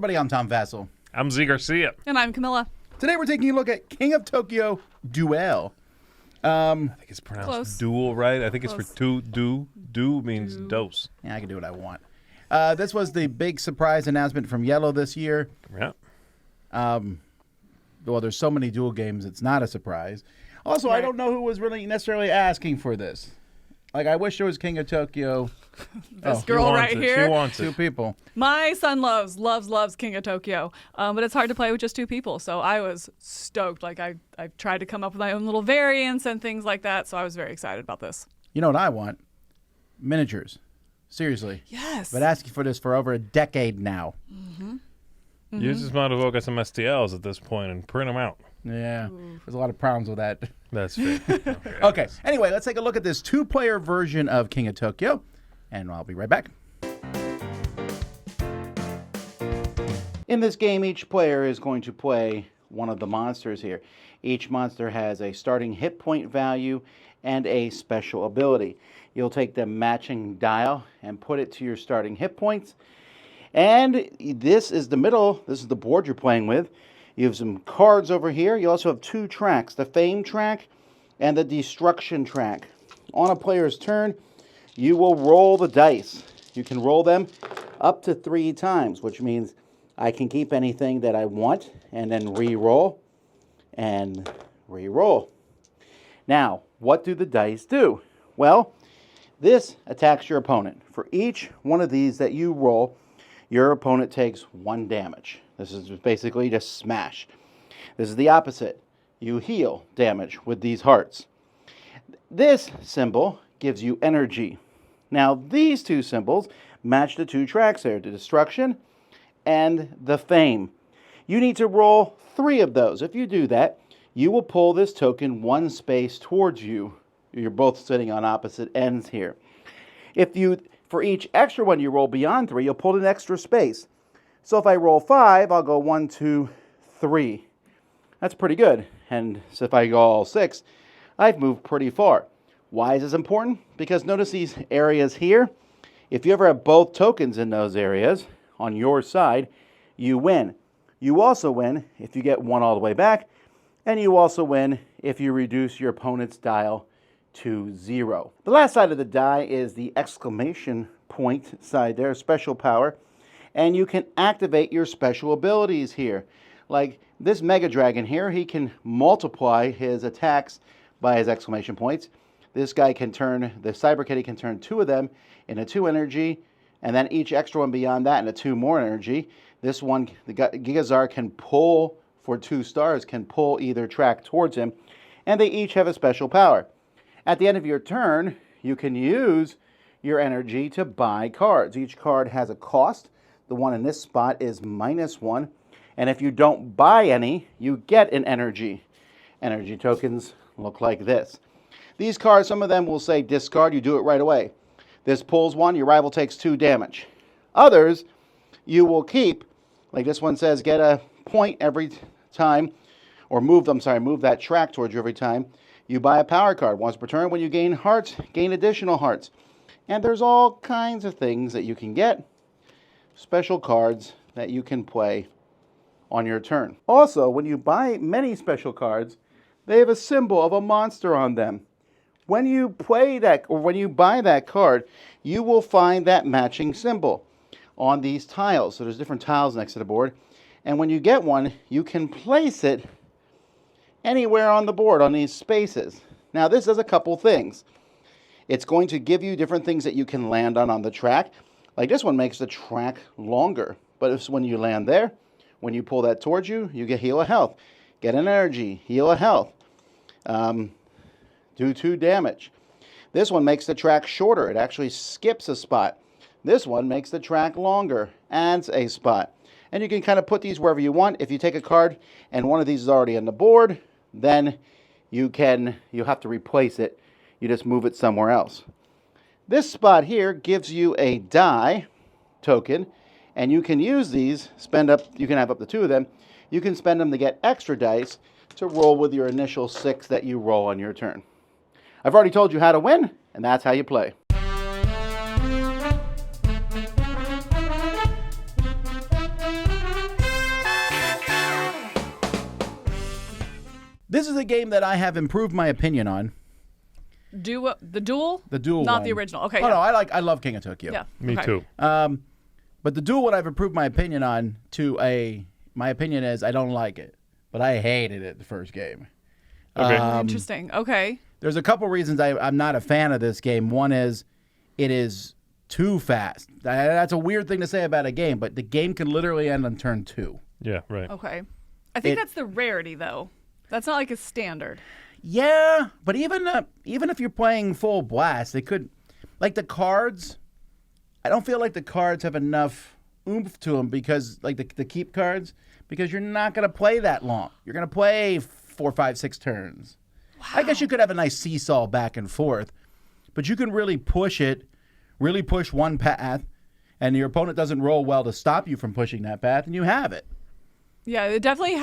everybody, I'm Tom Vassell. I'm Zee Garcia. And I'm Camilla. Today we're taking a look at King of Tokyo Duel. I think it's pronounced Close. duel, right? I think Close. it's for two. Do means dose. Yeah, I can do what I want. This was the big surprise announcement from Yellow this year. Yeah. Well, there's so many Duel games, it's not a surprise. Also, I don't know who was really necessarily asking for this. Like, I wish there was King of Tokyo. This She girl wants right it. here. She wants Two it. people. My son loves King of Tokyo. But it's hard to play with just two people. So I was stoked. Like, I tried to come up with my own little variants and things like that. So I was very excited about this. You know what I want? Miniatures. Seriously. Yes. Been asking for this for over a decade now. You just might as well get some STLs at this point and print them out. Yeah. There's a lot of problems with that. That's fair. Okay. Anyway, let's take a look at this two-player version of King of Tokyo, and I'll be right back. In this game, each player is going to play one of the monsters here. Each monster has a starting hit point value and a special ability. You'll take the matching dial and put it to your starting hit points. And this is the middle. This is the board you're playing with. You have some cards over here. You also have two tracks, the Fame track and the Destruction track. On a player's turn, you will roll the dice. You can roll them up to 3 times, which means I can keep anything that I want and then re-roll and re-roll. Now, what do the dice do? Well, this attacks your opponent. For each one of these that you roll, your opponent takes 1 damage. This is basically just smash. This is the opposite. You heal damage with these hearts. This symbol gives you energy. Now, these two symbols match the 2 tracks there, the Destruction and the Fame. You need to roll 3 of those. If you do that, you will pull this token 1 space towards you. You're both sitting on opposite ends here. For each extra one you roll beyond 3, you'll pull an extra space. So if I roll 5, I'll go 1, 2, 3. That's pretty good. And so if I go all 6, I've moved pretty far. Why is this important? Because notice these areas here. If you ever have both tokens in those areas on your side, you win. You also win if you get 1 all the way back. And you also win if you reduce your opponent's dial to 0. The last side of the die is the exclamation point side there, special power. And you can activate your special abilities here. Like this Mega Dragon here, he can multiply his attacks by his exclamation points. This guy can turn, the Cyber Kitty can turn 2 of them into 2 energy, and then each extra one beyond that into 2 more energy. This one, the Gigazar can pull for 2 stars, can pull either track towards him, and they each have a special power. At the end of your turn, you can use your energy to buy cards. Each card has a cost. The one in this spot is -1. And if you don't buy any, you get an energy. Energy tokens look like this. These cards, some of them will say discard. You do it right away. This pulls 1. Your rival takes 2 damage. Others, you will keep. Like this one says, get a point every time. Or move that track towards you every time. You buy a power card. Once per turn, when you gain hearts, gain additional hearts. And there's all kinds of things that you can get. Special cards that you can play on your turn. Also, when you buy many special cards, they have a symbol of a monster on them. When you play that, or when you buy that card, you will find that matching symbol on these tiles. So there's different tiles next to the board. And when you get one, you can place it anywhere on the board on these spaces. Now this does a couple things. It's going to give you different things that you can land on the track. Like this one makes the track longer. But if when you land there, when you pull that towards you, you get heal a health. Get an energy, heal a health. Do 2 damage. This one makes the track shorter. It actually skips a spot. This one makes the track longer, adds a spot. And you can kind of put these wherever you want. If you take a card and one of these is already on the board, then you have to replace it. You just move it somewhere else. This spot here gives you a die token, and you can use these, you can have up to 2 of them. You can spend them to get extra dice to roll with your initial 6 that you roll on your turn. I've already told you how to win, and that's how you play. This is a game that I have improved my opinion on. The Duel? The Duel Not one. the original. Okay. Oh, yeah. no, I love King of Tokyo. Yeah. Me okay. too. But the Duel, what I've improved my opinion on to my opinion is I don't like it. But I hated it the first game. Okay. Interesting. Okay. There's a couple reasons I'm not a fan of this game. One is it is too fast. That's a weird thing to say about a game, but the game can literally end on turn 2. Yeah, right. Okay. I think that's the rarity, though. That's not like a standard. Yeah, but even if you're playing full blast, they could, like the cards. I don't feel like the cards have enough oomph to them because, like the keep cards, because you're not going to play that long. You're going to play 4, 5, 6 turns. Wow. I guess you could have a nice seesaw back and forth, but you can really push one path, and your opponent doesn't roll well to stop you from pushing that path, and you have it. Yeah, it definitely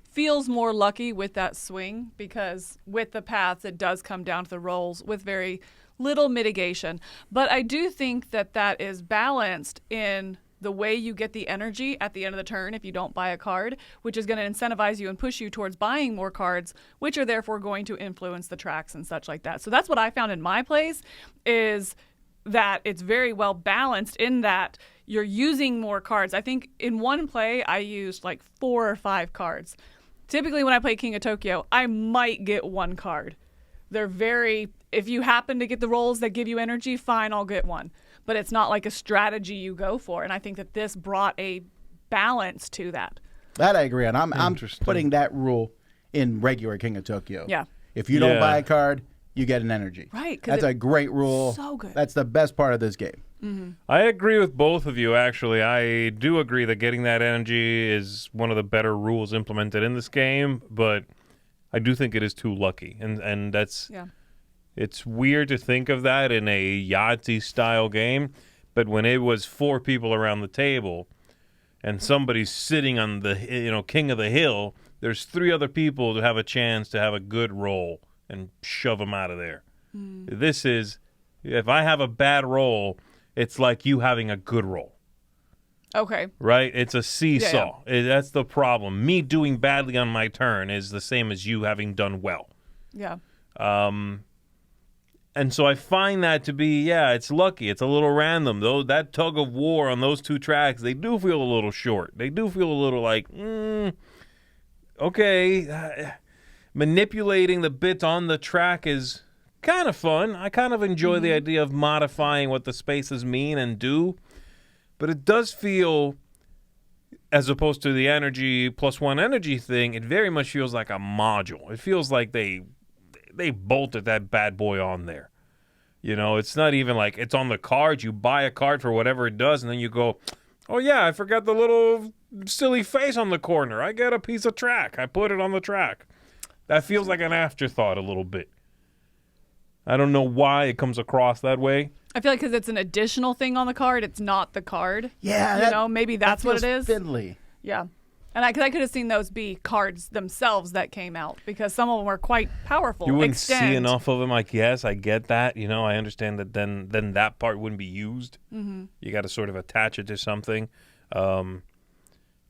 feels more lucky with that swing because with the paths, it does come down to the rolls with very little mitigation. But I do think that is balanced in the way you get the energy at the end of the turn if you don't buy a card, which is going to incentivize you and push you towards buying more cards, which are therefore going to influence the tracks and such like that. So that's what I found in my plays is that it's very well balanced in that you're using more cards. I think in one play, I used like 4 or 5 cards. Typically when I play King of Tokyo, I might get 1 card. If you happen to get the rolls that give you energy, fine, I'll get 1. But it's not like a strategy you go for. And I think that this brought a balance to that. That I agree on. I'm putting that rule in regular King of Tokyo. Yeah. If you don't buy a card, you get an energy. Right. That's a great rule. So good. That's the best part of this game. Mm-hmm. I agree with both of you, actually. I do agree that getting that energy is one of the better rules implemented in this game, but I do think it is too lucky. And that's... Yeah. It's weird to think of that in a Yahtzee-style game, but when it was 4 people around the table and somebody's sitting on the king of the hill, there's 3 other people to have a chance to have a good roll and shove them out of there. This is, if I have a bad roll, it's like you having a good roll. Okay. Right? It's a seesaw. That's the problem. Me doing badly on my turn is the same as you having done well. Yeah. And so I find that to be, it's lucky. It's a little random. Though that tug of war on those 2 tracks, they do feel a little short. They do feel a little like, okay. Manipulating the bit on the track is kind of fun. I kind of enjoy the idea of modifying what the spaces mean and do. But it does feel, as opposed to the energy +1 energy thing, it very much feels like a module. It feels like they bolted that bad boy on there. It's not even like it's on the card. You buy a card for whatever it does, and then you go, oh, yeah, I forgot the little silly face on the corner. I get a piece of track. I put it on the track. That feels like an afterthought a little bit. I don't know why it comes across that way. I feel like because it's an additional thing on the card, it's not the card. Yeah. Maybe that's what it is. Fiddly. Yeah. And I could have seen those be cards themselves that came out because some of them were quite powerful. You wouldn't see enough of them, I guess. I get that. I understand that then that part wouldn't be used. Mm-hmm. You got to sort of attach it to something.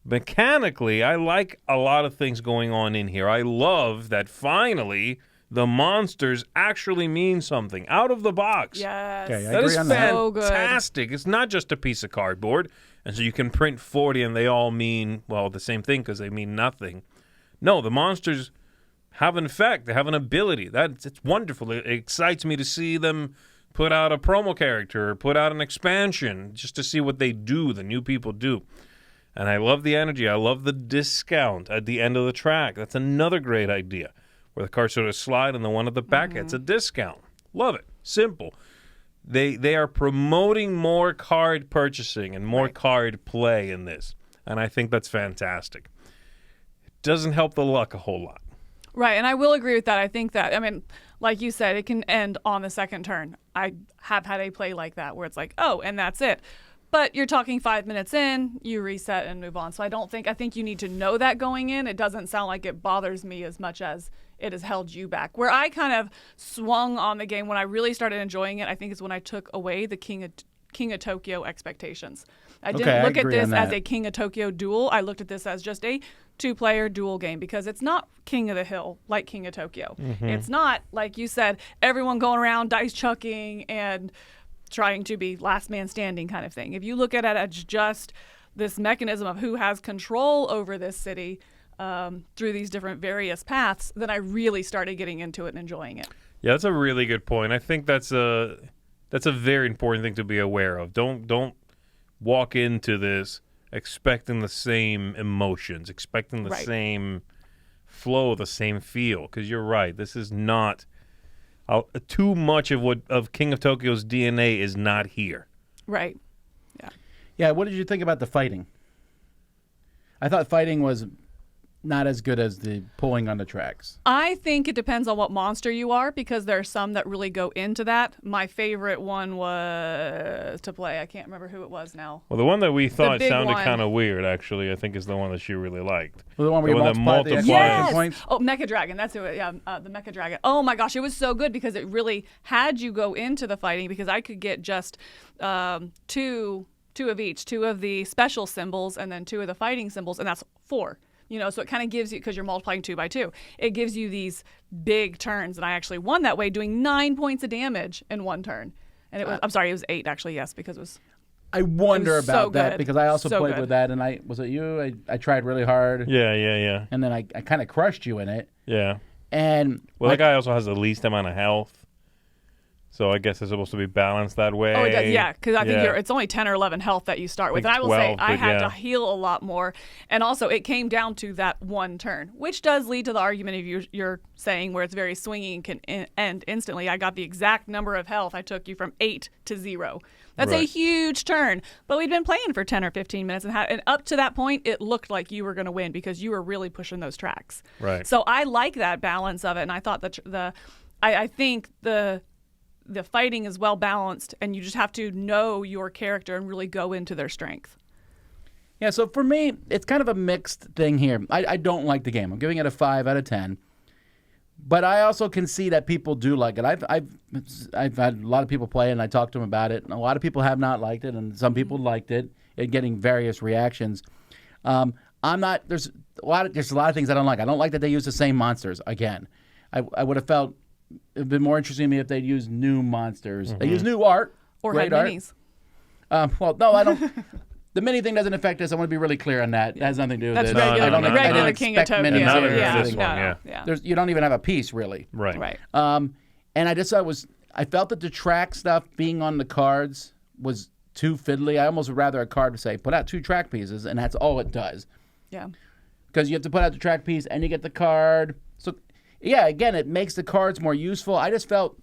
Mechanically, I like a lot of things going on in here. I love that finally the monsters actually mean something out of the box. Yes. Okay, I That is agree on that. So good. fantastic. It's not just a piece of cardboard. And so you can print 40 and they all mean, the same thing because they mean nothing. No, the monsters have an effect. They have an ability. It's wonderful. It excites me to see them put out a promo character or put out an expansion just to see what they do, the new people do. And I love the energy. I love the discount at the end of the track. That's another great idea where the cards sort of slide and the one at the back gets a discount. Love it. Simple. They are promoting more card purchasing and more card play in this. And I think that's fantastic. It doesn't help the luck a whole lot. Right, and I will agree with that. I think that, like you said, it can end on the second turn. I have had a play like that where it's like, oh, and that's it. But you're talking 5 minutes in, you reset and move on. So I think you need to know that going in. It doesn't sound like it bothers me as much as it has held you back. Where I kind of swung on the game when I really started enjoying it, I think is when I took away the King of Tokyo expectations. I didn't Okay, I look at agree on this as that. a King of Tokyo duel. I looked at this as just a 2-player duel game because it's not King of the Hill like King of Tokyo. It's not, like you said, everyone going around dice chucking and trying to be last man standing kind of thing. If you look at it as just this mechanism of who has control over this city through these different various paths, then I really started getting into it and enjoying it. Yeah, that's a really good point. I think that's a very important thing to be aware of. Don't walk into this expecting the same emotions, expecting the same flow, the same feel. Because you're right, this is not too much of King of Tokyo's DNA is not here. Right. Yeah, what did you think about the fighting? I thought fighting was not as good as the pulling on the tracks. I think it depends on what monster you are because there are some that really go into that. My favorite one was to play. I can't remember who it was now. Well, the one that we thought big sounded one. kind of weird, actually, I think is the one that she really liked. Well, the one where you that multiply the multiplies. exclamation points? Oh, Mecha Dragon. That's who. Yeah, the Mecha Dragon. Oh my gosh, it was so good because it really had you go into the fighting because I could get just two of each, 2 of the special symbols and then 2 of the fighting symbols, and that's 4. So it kind of gives you, because you're multiplying 2 by 2, it gives you these big turns. And I actually won that way, doing 9 points of damage in 1 turn. And it was, I'm sorry, it was 8 actually, yes, because it was. I wonder It was about so that good. because I also So played good. with that, and was it you? I tried really hard, Yeah. and then I kind of crushed you in it. Yeah. And Well, that guy also has the least amount of health. So I guess it's supposed to be balanced that way. Oh, it does, yeah, because I think Yeah. it's only 10 or 11 health that you start with. I And I think will say 12, I but had yeah. to heal a lot more. And also, it came down to that 1 turn, which does lead to the argument of you're saying where it's very swinging and can end instantly. I got the exact number of health. I took you from 8 to 0. That's a Right. huge turn. But we'd been playing for 10 or 15 minutes, and up to that point, it looked like you were going to win because you were really pushing those tracks. Right. So I like that balance of it, and I thought that I think the fighting is well balanced, and you just have to know your character and really go into their strength. yeah, so for me, it's kind of a mixed thing here. I don't like the game. I'm giving it a 5 out of 10. But I also can see that people do like it. I've had a lot of people play it, and I talked to them about it. And a lot of people have not liked it, and some people liked it, and getting various reactions. I'm not. There's a lot of things I don't like. I don't like that they use the same monsters again. I would have felt it'd been more interesting to me if they'd used new monsters. They use new art Or great had art. minis. Well, no, I don't. The mini thing doesn't affect us. I want to be really clear on that. It has nothing to do with That's it. regular, I don't, the regular I don't King of expect Tokyo. minis Not or in Yeah, this anything. one, no, yeah. You don't even have a piece really. Right. Right. And I just thought I felt that the track stuff being on the cards was too fiddly. I almost would rather a card say, put out 2 track pieces, and that's all it does. Yeah. Because you have to put out the track piece and you get the card. So, yeah, again, it makes the cards more useful. I just felt,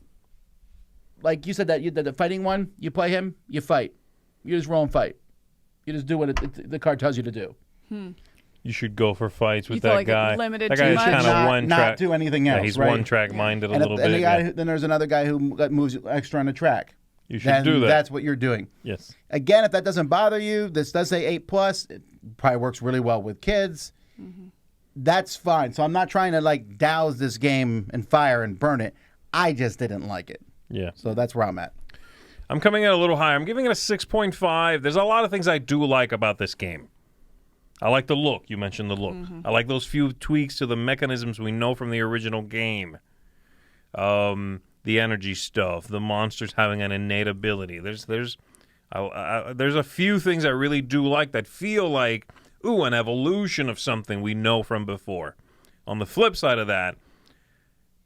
like you said, that the fighting one, you play him, you fight. You just roll and fight. You just do what the card tells you to do. You should go for fights with You feel that like it guy. limited that too guy is much? kind of Not- one not track. do anything else, Yeah, he's right? one track minded a And little bit. the guy, yeah. then there's another guy who moves extra on the track. You should Then do that. That's what you're doing. Yes. Again, if that doesn't bother you, this does say 8+. It probably works really well with kids. That's fine. So I'm not trying to like douse this game in fire and burn it. I just didn't like it. Yeah. So that's where I'm at. I'm coming in a little higher. I'm giving it a 6.5. There's a lot of things I do like about this game. I like the look. You mentioned the look. I like those few tweaks to the mechanisms we know from the original game. The energy stuff, the monsters having an innate ability. There's a few things I really do like that feel like, ooh, an evolution of something we know from before. On the flip side of that,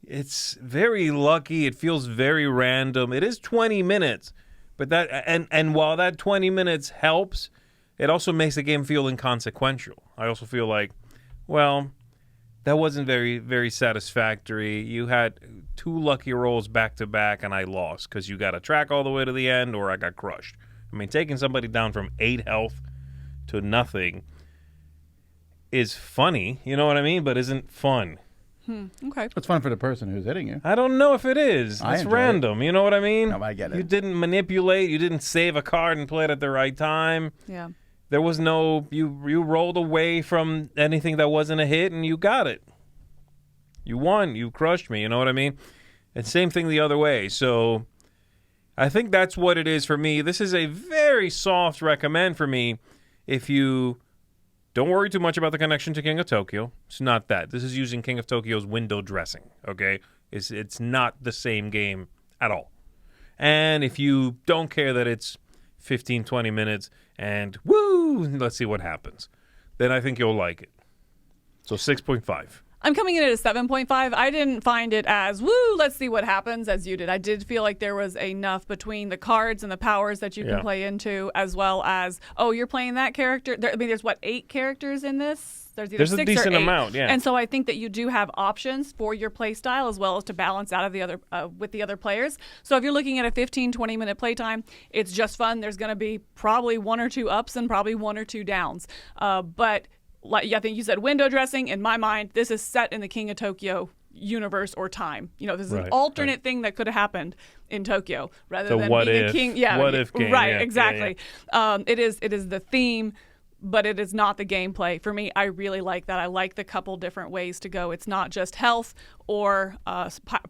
it's very lucky. It feels very random. It is 20 minutes, but that and while that 20 minutes helps, it also makes the game feel inconsequential. I also feel like, well, that wasn't very, very satisfactory. You had 2 lucky rolls back to back, and I lost because you got a track all the way to the end, or I got crushed. I mean, taking somebody down from 8 health to nothing is funny, you know what I mean, but isn't fun. Okay. It's fun for the person who's hitting you. I don't know if it is. I It's enjoy random. You know what I mean? No, I get it. You didn't manipulate. You didn't save a card and play it at the right time. Yeah. There was no you rolled away from anything that wasn't a hit and you got it. You won. You crushed me. You know what I mean? And same thing the other way. So I think that's what it is for me. This is a very soft recommend for me. If you don't worry too much about the connection to King of Tokyo, it's not that. This is using King of Tokyo's window dressing, okay? It's not the same game at all. And if you don't care that it's 15, 20 minutes and woo, let's see what happens, then I think you'll like it. So 6.5. I'm coming in at a 7.5. I didn't find it as, woo, let's see what happens, as you did. I did feel like there was enough between the cards and the powers that you can play into, as well as, oh, you're playing that character. There's, 8 characters in this? There's either 6 a decent or 8. amount, yeah. And so I think that you do have options for your play style, as well as to balance out of the other with the other players. So if you're looking at a 15, 20-minute playtime, it's just fun. There's going to be probably 1 or 2 ups and probably 1 or 2 downs. But I think you said window dressing. In my mind, this is set in the King of Tokyo universe or time. This is an alternate thing that could have happened in Tokyo rather than what being if, the king. Yeah, what if game. Right, yeah, exactly. Yeah. It is the theme, but it is not the gameplay. For me, I really like that. I like the couple different ways to go. It's not just health or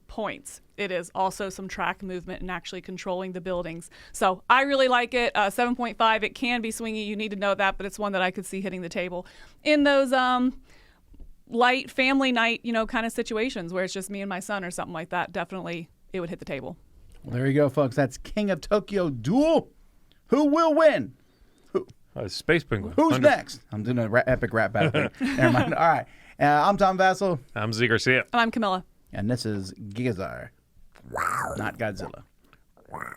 points. It is also some track movement and actually controlling the buildings. So I really like it. 7.5. It can be swingy. You need to know that, but it's one that I could see hitting the table in those light family night, kind of situations where it's just me and my son or something like that. Definitely, it would hit the table. Well, there you go, folks. That's King of Tokyo Duel. Who will win? Space Penguin. Who's next? I'm doing an epic rap battle thing. Never mind. All right. I'm Tom Vassell. I'm Zee Garcia. And I'm Camilla. And this is Gigazar. Wow. Not Godzilla. Wow.